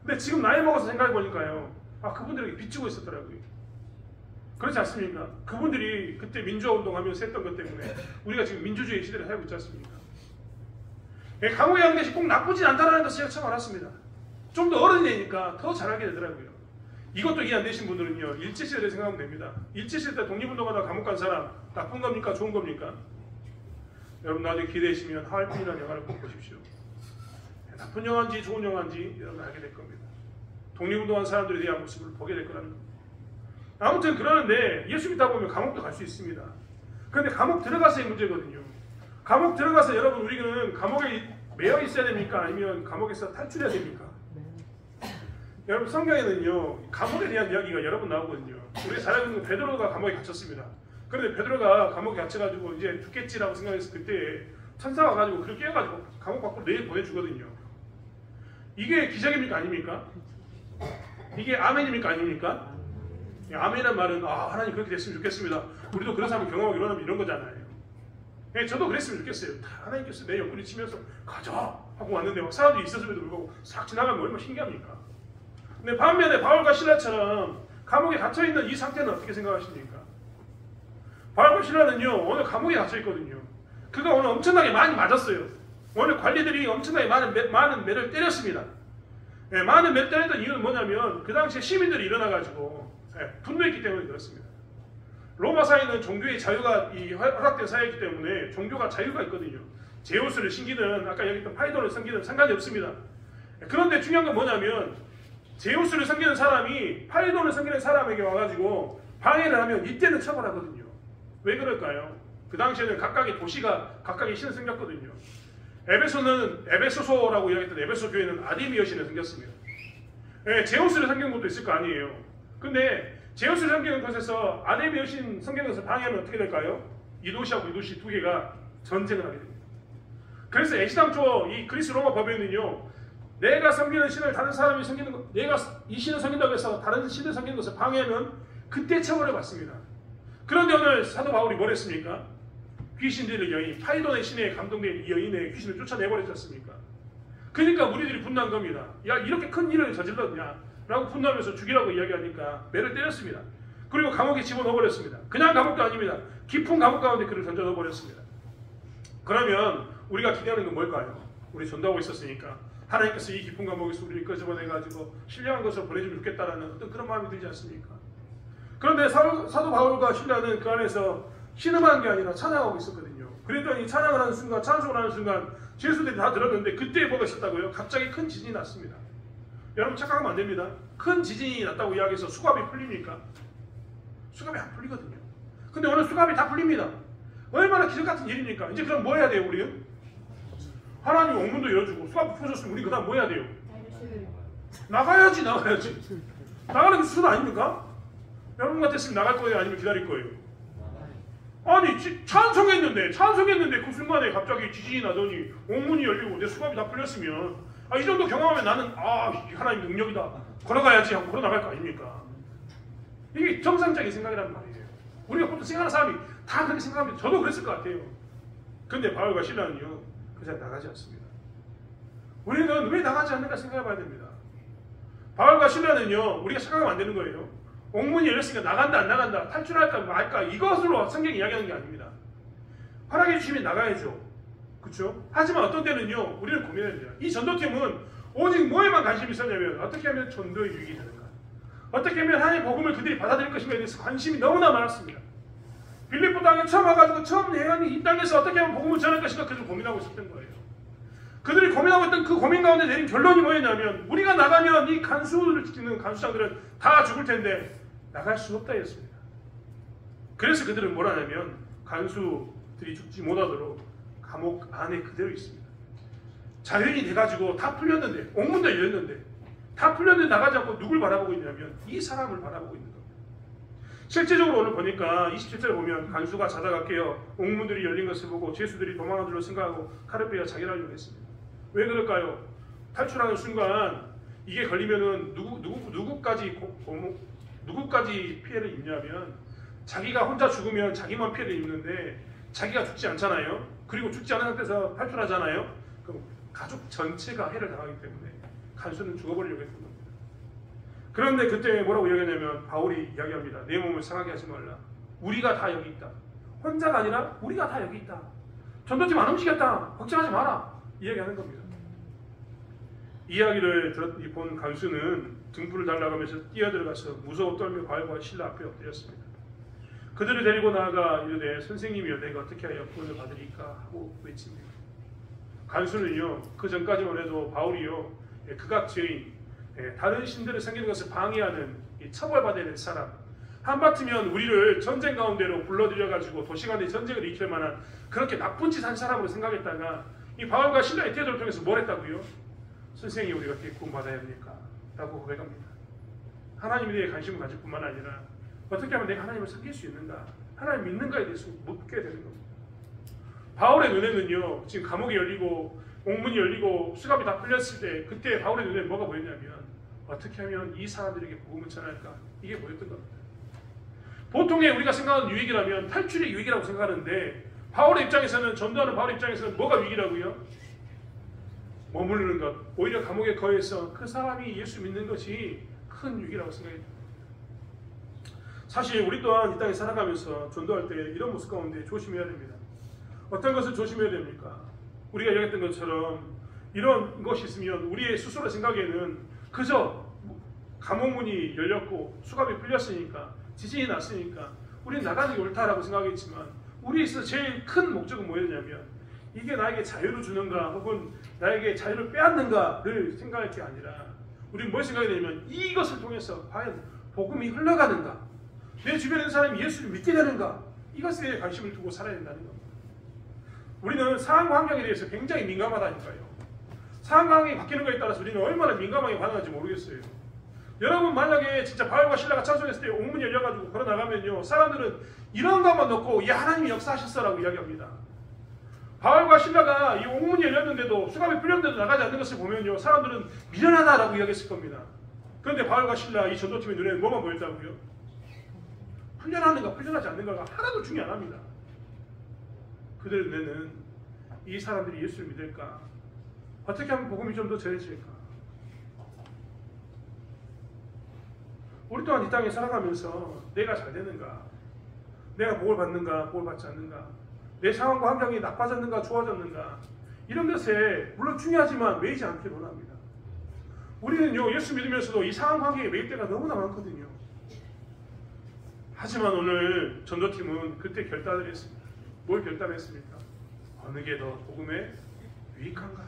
근데 지금 나이 먹어서 생각해보니까요 그분들에게 비추고 있었더라고요. 그렇지 않습니까? 그분들이 그때 민주화 운동하면서 했던 것 때문에 우리가 지금 민주주의 시대를 살고 있지 않습니까? 감옥에 가는 것이 꼭 나쁘진 않다는 것을 제가 처음 알았습니다. 좀 더 어른이 되니까 더 잘하게 되더라고요. 이것도 이해 안 되신 분들은요 일제시대를 생각하면 됩니다. 일제시대 때 독립운동하다 감옥 간 사람 나쁜 겁니까? 좋은 겁니까? 여러분 나중에 기대되시면 하얼빈이라는 영화를 꼭 보십시오. 나쁜 영화인지 좋은 영화인지 여러분 알게 될 겁니다. 독립운동한 사람들에 대한 모습을 보게 될 거라는 겁니다. 아무튼 그러는데 예수 믿다 보면 감옥도 갈 수 있습니다. 그런데 감옥 들어가서의 문제거든요. 감옥 들어가서 여러분 우리는 감옥에 매여 있어야 됩니까? 아니면 감옥에서 탈출해야 됩니까? 여러분 성경에는요 감옥에 대한 이야기가 여러 번 나오거든요. 우리가 잘 알고 있는 베드로가 감옥에 갇혔습니다. 그런데 베드로가 감옥에 갇혀가지고 이제 죽겠지라고 생각했을 그때 천사가 와가지고 그를 깨워가지고 감옥 밖으로 내일 보내주거든요. 이게 기적입니까? 아닙니까? 이게 아멘입니까? 아닙니까? 아멘이란 말은 하나님 그렇게 됐으면 좋겠습니다. 우리도 그런 사람을 경험하고 일어나면 이런 거잖아요. 저도 그랬으면 좋겠어요. 하나님께서 내 옆구리 치면서 가자 하고 왔는데 막 사람들이 있었음에도 불구하고 싹 지나가면 얼마나 신기합니까? 근데 반면에 바울과 실라처럼 감옥에 갇혀있는 이 상태는 어떻게 생각하십니까? 바울과 실라는요 오늘 감옥에 갇혀있거든요. 그가 오늘 엄청나게 많이 맞았어요. 오늘 관리들이 엄청나게 많은 매를 때렸습니다. 많은 매를 때렸던 이유는 뭐냐면 그 당시에 시민들이 일어나가지고 분노했기 때문에 그렇습니다. 로마 사회는 종교의 자유가 허락된 사회이기 때문에 종교가 자유가 있거든요. 제우스를 섬기든 아까 얘기했던 파이돈을 섬기든 상관이 없습니다. 그런데 중요한 건 뭐냐면 제우스를 섬기는 사람이 파이돈을 섬기는 사람에게 와가지고 방해를 하면 이때는 처벌하거든요. 왜 그럴까요? 그 당시에는 각각의 도시가 각각의 신을 섬겼거든요. 에베소서라고 이야기했던 에베소 교회는 아데미 여신을 섬겼습니다. 제우스를 섬기는 것도 있을 거 아니에요. 근데 제우스를 섬기는 곳에서 아데미 여신 섬기는 것을 방해하면 어떻게 될까요? 이 도시하고 이 도시 두 개가 전쟁을 하게 됩니다. 그래서 애시당초 이 그리스 로마 법에는요 내가 섬기는 신을 다른 사람이 섬기는 것, 내가 이 신을 섬긴다고 해서 다른 신을 섬기는 것을 방해하면 그때 처벌을 받습니다. 그런데 오늘 사도 바울이 뭘 했습니까? 귀신 들릴 여인, 파이돈의 신에 감동된 이 여인의 귀신을 쫓아내버렸지 않습니까? 그러니까 무리들이 분노한 겁니다. 야 이렇게 큰 일을 저질렀냐? 라고 분노하면서 죽이라고 이야기하니까 매를 때렸습니다. 그리고 감옥에 집어넣어버렸습니다. 그냥 감옥도 아닙니다. 깊은 감옥 가운데 그를 던져 넣어버렸습니다. 그러면 우리가 기대하는 건 뭘까요? 우리 전도하고 있었으니까 하나님께서 이 깊은 감옥에서 우리를 끄집어내가지고 신령한 것을 보내주면 좋겠다라는 어떤 그런 마음이 들지 않습니까? 그런데 사도 바울과 실라는 그 안에서 신음하는 게 아니라 찬양하고 있었거든요. 그랬더니 찬양을 하는 순간, 찬송을 하는 순간 제수들이 다 들었는데 그때 뭐가 있었다고요? 갑자기 큰 지진이 났습니다. 여러분 착각하면 안 됩니다. 큰 지진이 났다고 이야기해서 수갑이 풀립니까? 수갑이 안 풀리거든요. 근데 오늘 수갑이 다 풀립니다. 얼마나 기적 같은 일입니까? 이제 그럼 뭐 해야 돼요 우리는? 하나님 옥문도 열어주고 수갑 풀어줬으면 우리 그 다음 뭐 해야 돼요? 나가야지. 나가는 게 수준 아닙니까? 여러분 같았으면 나갈 거예요? 아니면 기다릴 거예요? 아니 찬송했는데 그 순간에 갑자기 지진이 나더니 옥문이 열리고 내 수갑이 다 풀렸으면 이 정도 경험하면 나는 하나님 능력이다 걸어가야지 하고 걸어나갈 거 아닙니까? 이게 정상적인 생각이란 말이에요. 우리가 보통 생각하는 사람이 다 그렇게 생각합니다. 저도 그랬을 것 같아요. 그런데 바울과 실라는요 그 자리에 나가지 않습니다. 우리는 왜 나가지 않는가 생각해 봐야 됩니다. 바울과 실라는요 우리가 생각하면 안 되는 거예요. 옥문이 열렸으니까 나간다 안 나간다 탈출할까 말까 이것으로 성경이 이야기하는 게 아닙니다. 허락해 주시면 나가야죠. 그렇죠? 하지만 어떤 때는요, 우리는 고민해야 돼요. 이 전도팀은 오직 뭐에만 관심이 있었냐면 어떻게 하면 전도의 유익이 되는가, 어떻게 하면 하나님의 복음을 그들이 받아들일 것인가에 대해서 관심이 너무나 많았습니다. 빌립보 땅에 처음 와가지고 처음 예언이 이 땅에서 어떻게 하면 복음을 전할 것인가 그들 고민하고 있었던 거예요. 그들이 고민하고 있던 그 고민 가운데 내린 결론이 뭐였냐면 우리가 나가면 이 간수를 지키는 간수장들은 다 죽을 텐데 나갈 수 없다 였습니다. 그래서 그들은 뭘 하냐면 간수들이 죽지 못하도록 감옥 안에 그대로 있습니다. 자연이 돼가지고 다 풀렸는데, 옥문도 열렸는데 다 풀렸는데 나가지 않고 누굴 바라보고 있냐면 이 사람을 바라보고 있는 겁니다. 실제적으로 오늘 보니까 27절에 보면 간수가 자다가 깨어 옥문들이 열린 것을 보고 죄수들이 도망한 줄로 생각하고 칼을 빼어 자기를 하려고 했습니다. 왜 그럴까요? 탈출하는 순간 이게 걸리면은 누구까지 피해를 입냐면 자기가 혼자 죽으면 자기만 피해를 입는데 자기가 죽지 않잖아요. 그리고 죽지 않은 상태에서 탈출하잖아요. 그럼 가족 전체가 해를 당하기 때문에 간수는 죽어버리려고 했던 겁니다. 그런데 그때 뭐라고 이야기하냐면 바울이 이야기합니다. 내 몸을 상하게 하지 말라. 우리가 다 여기 있다. 혼자가 아니라 우리가 다 여기 있다. 전도팀 안 움직였다. 걱정하지 마라. 이야기하는 겁니다. 이야기를 본 간수는 등불을 달라가면서 뛰어들어가서 무서워 떨며 바울과 신라 앞에 엎드렸습니다. 그들을 데리고 나아가 이르되 선생님이여 내가 어떻게 하여 구원을 받으리까 하고 외칩니다. 간수는요 그 전까지만 해도 바울이요 극악죄인, 다른 신들을 섬기는 것을 방해하는 처벌받아야 될 사람, 한바트면 우리를 전쟁 가운데로 불러들여가지고 도시간에 전쟁을 일으킬 만한 그렇게 나쁜 짓 한 사람으로 생각했다가 이 바울과 신라의 태도를 통해서 뭘 했다고요? 선생님 우리가 어떻게 구원받아야 합니까? 라고 고백합니다. 하나님에 대해 관심을 가질 뿐만 아니라 어떻게 하면 내가 하나님을 섬길 수 있는가, 하나님 믿는가에 대해서 묻게 되는 겁니다. 바울의 눈에는요 지금 감옥이 열리고 옥문이 열리고 수갑이 다 풀렸을 때 그때 바울의 눈에 뭐가 보였냐면 어떻게 하면 이 사람들에게 복음을 전할까, 이게 보였던 겁니다. 보통의 우리가 생각하는 유익이라면 탈출의 유익이라고 생각하는데 바울의 입장에서는, 전도하는 바울의 입장에서는 뭐가 유익이라고요? 머무르는 것, 오히려 감옥에 거해서 그 사람이 예수 믿는 것이 큰 유익이라고 생각합니다. 사실 우리 또한 이 땅에 살아가면서 전도할 때 이런 모습 가운데 조심해야 됩니다. 어떤 것을 조심해야 됩니까? 우리가 얘기했던 것처럼 이런 것이 있으면 우리의 스스로 생각에는 그저 감옥문이 열렸고 수갑이 풀렸으니까, 지진이 났으니까 우리는 나가는 게 옳다라고 생각했지만 우리에 있어서 제일 큰 목적은 뭐였냐면 이게 나에게 자유를 주는가 혹은 나에게 자유를 빼앗는가를 생각할 게 아니라 우리는 뭘 생각해야 되냐면 이것을 통해서 과연 복음이 흘러가는가, 내 주변에 있는 사람이 예수를 믿게 되는가, 이것에 대해 관심을 두고 살아야 된다는 겁니다. 우리는 상황 환경에 대해서 굉장히 민감하다니까요. 상황 환경이 바뀌는 것에 따라서 우리는 얼마나 민감하게 반응할지 모르겠어요. 여러분 만약에 진짜 바울과 신라가 찬송했을 때 옥문이 열려가지고 걸어나가면요 사람들은 이런 것만 놓고 야 하나님이 역사하셨어라고 이야기합니다. 바울과 신라가 이 옥문이 열렸는데도 수갑이 풀렸는데도 나가지 않는 것을 보면요 사람들은 미련하다라고 이야기했을 겁니다. 그런데 바울과 신라 이 전도팀의 눈에는 뭐만 보였다고요? 풀려나는가 풀려나지 않는가가 하나도 중요 안 합니다. 그들의 눈에는 이 사람들이 예수를 믿을까, 어떻게 하면 복음이 좀 더 전해질까. 우리 또한 이 땅에 살아가면서 내가 잘 되는가, 내가 복을 받는가 복을 받지 않는가, 내 상황과 환경이 나빠졌는가 좋아졌는가, 이런 것에 물론 중요하지만 매이지 않기를 원합니다. 우리는요 예수 믿으면서도 이 상황 관계에 매일 때가 너무나 많거든요. 하지만 오늘 전도팀은 그때 결단을 했습니다. 뭘 결단했습니까? 어느 게 더 복음에 유익한가?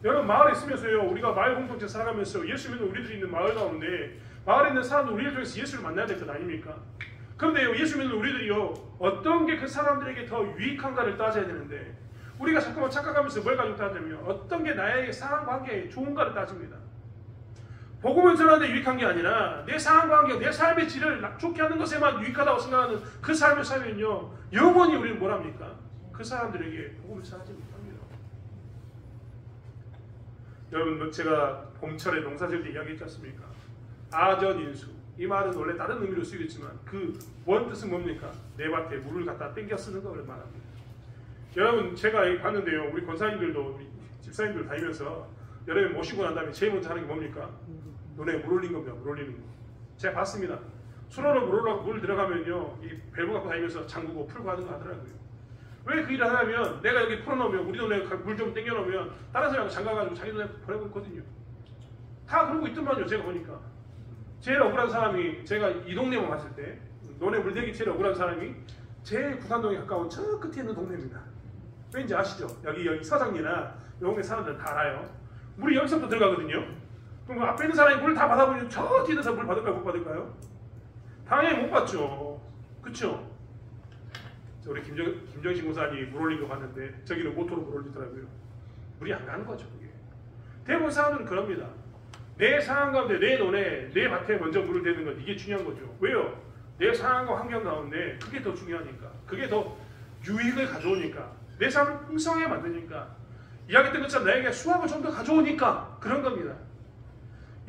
여러분 마을에 있으면서요 우리가 마을 공동체 살아가면서 예수 믿는 우리들이 있는 마을 가운데 마을에 있는 사람들 우리를 통해서 예수를 만나야 될 것 아닙니까? 그런데 예수 믿는 우리들이요 어떤 게 그 사람들에게 더 유익한가를 따져야 되는데 우리가 자꾸만 착각하면서 뭘 가지고 따지면 어떤 게 나에게 상황 관계에 좋은가를 따집니다. 복음을 전하는데 유익한 게 아니라 내 상황 관계, 내 삶의 질을 좋게 하는 것에만 유익하다고 생각하는 그 삶을 살면요 영원히 우리는 뭘 합니까? 그 사람들에게 복음을 전하지 못합니다. 여러분 제가 봄철에 농사 지을 때 이야기했지 않습니까? 아전인수, 이 말은 원래 다른 의미로 쓰이겠지만 그 원 뜻은 뭡니까? 내 밭에 물을 갖다 땡겨 쓰는 것을 말합니다. 여러분 제가 여기 봤는데요 우리 권사님들도 우리 집사님들 다니면서 여름에 모시고 난 다음에 제일 먼저 하는 게 뭡니까? 눈에 물 올린 겁니다. 물 올리는 거. 제가 봤습니다. 수로로 물 들어가면요, 이 밸브 갖고 다니면서 잠그고 풀고 하는 거 하더라고요. 왜 그 일을 하냐면 내가 여기 풀어놓으면 우리 동네에 물 좀 땡겨놓으면 다른 사람하고 잠가가지고 자기 동네 보내고 있거든요. 다 그러고 있더만요. 제가 보니까 제일 억울한 사람이, 제가 이 동네만 봤을 때 논에 물대기 제일 억울한 사람이 제일 부산동에 가까운 저 끝에 있는 동네입니다. 왠지 아시죠? 여기 서장리나 여기 사람들 다 알아요. 물이 여기서부터 들어가거든요. 그럼 그 앞에 있는 사람이 물을 다 받아보면 저 뒤에서 물 받을까요? 못 받을까요? 당연히 못 받죠. 그쵸? 우리 김정신 목사님이 물 올린 거 봤는데 저기는 모터로 물 올리더라고요. 물이 안 가는 거죠. 그게. 대부분 사람들은 그럽니다. 내 상황 가운데, 내 논에, 내 밭에 먼저 물을 대는 건 이게 중요한 거죠. 왜요? 내 상황과 환경 가운데 그게 더 중요하니까. 그게 더 유익을 가져오니까. 내 삶을 풍성하게 만드니까. 이야기했던 것처럼 나에게 수확을 좀 더 가져오니까 그런 겁니다.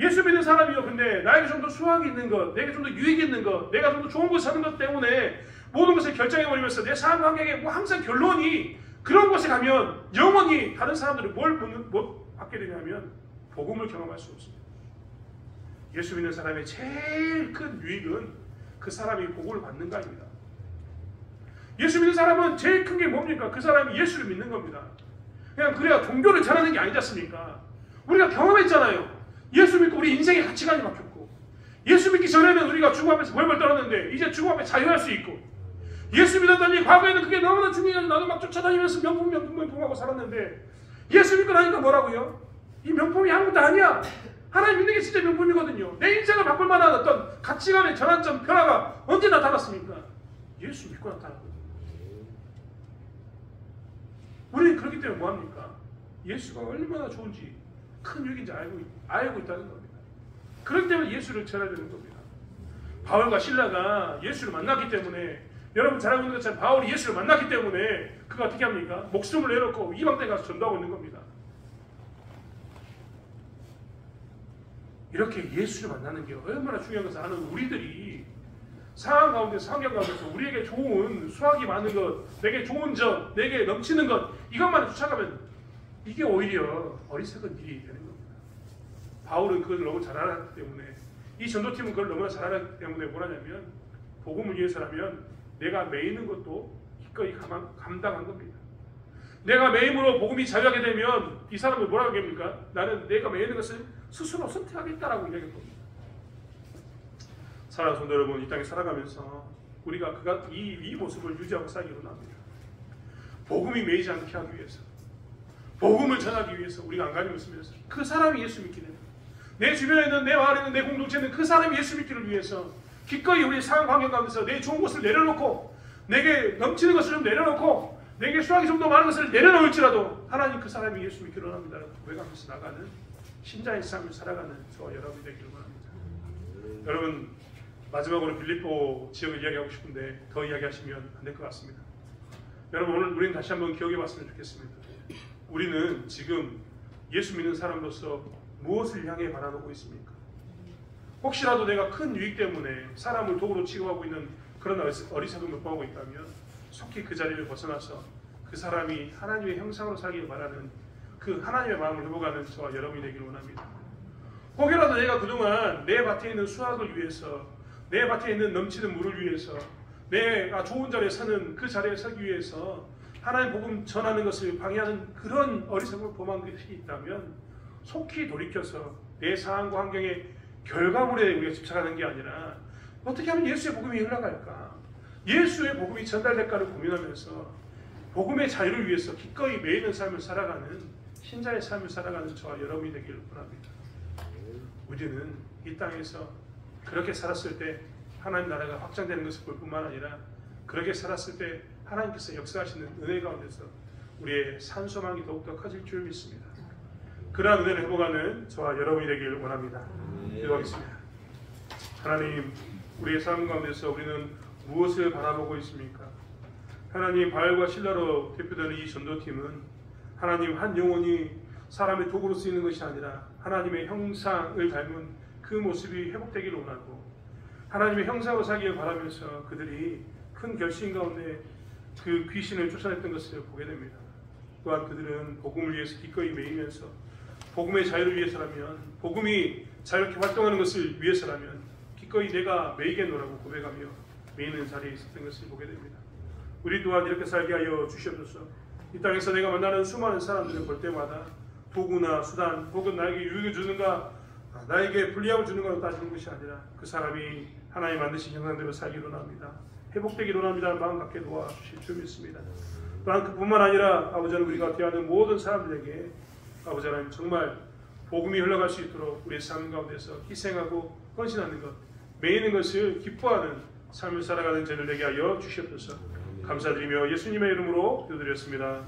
예수 믿는 사람이요. 근데 나에게 좀 더 수확이 있는 것, 내게 좀 더 유익이 있는 것, 내가 좀 더 좋은 곳에 사는 것 때문에 모든 것을 결정해버리면서 내 삶 환경에 항상 결론이 그런 곳에 가면 영원히 다른 사람들이 뭘 받게 되냐면 복음을 경험할 수 없습니다. 예수 믿는 사람의 제일 큰 유익은 그 사람이 복음을 받는가입니다. 예수 믿는 사람은 제일 큰 게 뭡니까? 그 사람이 예수를 믿는 겁니다. 그냥 그래야 종교를 잘하는 게 아니지 않습니까? 우리가 경험했잖아요. 예수 믿고 우리 인생의 가치관이 바뀌었고, 예수 믿기 전에는 우리가 죽음 앞에서 벌벌 떨었는데 이제 죽음 앞에 자유할 수 있고, 예수 믿었더니 과거에는 그게 너무나 중요해서 나도 막 쫓아다니면서 명품하고 살았는데 예수 믿고 나니까 뭐라고요? 이 명품이 아무것도 아니야. 하나님 믿는 게 진짜 명품이거든요. 내 인생을 바꿀 만한 어떤 가치관의 전환점, 변화가 언제 나타났습니까? 예수 믿고 나타났거든요. 우리는 그렇기 때문에 뭐합니까? 예수가 얼마나 좋은지, 큰 유익인지 알고 있다는 겁니다. 그렇기 때문에 예수를 전해야 되는 겁니다. 바울과 실라가 예수를 만났기 때문에, 여러분 잘 알고 있는 것처럼 바울이 예수를 만났기 때문에 그가 어떻게 합니까? 목숨을 내놓고 이방 땅에 가서 전도하고 있는 겁니다. 이렇게 예수를 만나는 게 얼마나 중요한 것을 아는 우리들이 상황 가운데서, 환경 가운데서 우리에게 좋은 수확이 많은 것, 내게 좋은 점, 내게 넘치는 것, 이것만 쫓아가면 이게 오히려 어리석은 일이 되는 겁니다. 바울은 그걸 너무 잘 알았기 때문에, 이 전도팀은 그걸 너무나 잘 알았기 때문에 뭐라냐면, 복음을 위해서라면 내가 매이는 것도 기꺼이 감당한 겁니다. 내가 매임으로 복음이 자유하게 되면 이 사람은 뭐라고 합니까? 나는 내가 매이는 것을 스스로 선택하겠다라고 이야기할 겁니다. 사랑하는 성도 여러분, 이 땅에 살아가면서 우리가 이 모습을 유지하고 살기로 합니다. 복음이 매이지 않게 하기 위해서, 복음을 전하기 위해서 우리가 안간힘을 쓰면서 그 사람이 예수 믿게 됩니다. 내 주변에 있는, 내 마을에 있는, 내 공동체에 있는 그 사람이 예수 믿기를 위해서 기꺼이 우리 상황 환경 가운데서 내 좋은 것을 내려놓고, 내게 넘치는 것을 좀 내려놓고, 내게 수확이 좀 더 많은 것을 내려놓을지라도 하나님 그 사람이 예수 믿기를 원합니다라고 고백하면서 나가는 신자의 삶을 살아가는 저와 여러분이 되기를 원합니다. 여러분, 마지막으로 빌립보 지역을 이야기하고 싶은데 더 이야기하시면 안 될 것 같습니다. 여러분, 오늘 우리는 다시 한번 기억해 봤으면 좋겠습니다. 우리는 지금 예수 믿는 사람으로서 무엇을 향해 바라보고 있습니까? 혹시라도 내가 큰 유익 때문에 사람을 도구로 취급하고 있는 그런 어리석음을 보고 있다면 속히 그 자리를 벗어나서 그 사람이 하나님의 형상으로 살기를 바라는 그 하나님의 마음을 회복하는 저와 여러분이 되기를 원합니다. 혹여라도 내가 그동안 내 밭에 있는 수확을 위해서, 내 밭에 있는 넘치는 물을 위해서, 내가 좋은 자리에 서는 그 자리에 서기 위해서 하나님 복음 전하는 것을 방해하는 그런 어리석음을 범한 것이 있다면 속히 돌이켜서 내 상황과 환경의 결과물에 우리가 집착하는 게 아니라 어떻게 하면 예수의 복음이 흘러갈까? 예수의 복음이 전달될까를 고민하면서 복음의 자유를 위해서 기꺼이 매이는 삶을 살아가는 신자의 삶을 살아가는 저와 여러분이 되기를 원합니다. 우리는 이 땅에서 그렇게 살았을 때 하나님 나라가 확장되는 것을 볼 뿐만 아니라 그렇게 살았을 때 하나님께서 역사하시는 은혜 가운데서 우리의 산소망이 더욱더 커질 줄 믿습니다. 그러한 은혜를 회복하는 저와 여러분이 되기를 원합니다. 기도하겠습니다. 하나님, 우리의 삶 가운데서 우리는 무엇을 바라보고 있습니까? 하나님, 바울과 실라로 대표되는 이 전도팀은 하나님 한 영혼이 사람의 도구로 쓰이는 것이 아니라 하나님의 형상을 닮은 그 모습이 회복되기를 원하고 하나님의 형상으로 살기를 바라면서 그들이 큰 결심 가운데 그 귀신을 쫓아냈던 것을 보게 됩니다. 또한 그들은 복음을 위해서 기꺼이 매이면서 복음의 자유를 위해서라면, 복음이 자유롭게 활동하는 것을 위해서라면 기꺼이 내가 매이겠노라고 고백하며 매이는 자리에 있었던 것을 보게 됩니다. 우리 또한 이렇게 살게 하여 주시옵소서. 이 땅에서 내가 만나는 수많은 사람들을 볼 때마다 도구나 수단 혹은 나에게 유익을 주는가 나에게 불리함을 주는가로 따지는 것이 아니라 그 사람이 하나님 만드신 형상대로 살기로 합니다. 회복되기로 합니다는 마음 갖게 도와주실 줄 믿습니다. 또한 그뿐만 아니라 아버지 하나님 우리가 대하는 모든 사람들에게 아버지 하나님 정말 복음이 흘러갈 수 있도록 우리의 삶 가운데서 희생하고 헌신하는 것, 매이는 것을 기뻐하는 삶을 살아가는 저를 되게 하여 주시옵소서. 감사드리며 예수님의 이름으로 기도드렸습니다.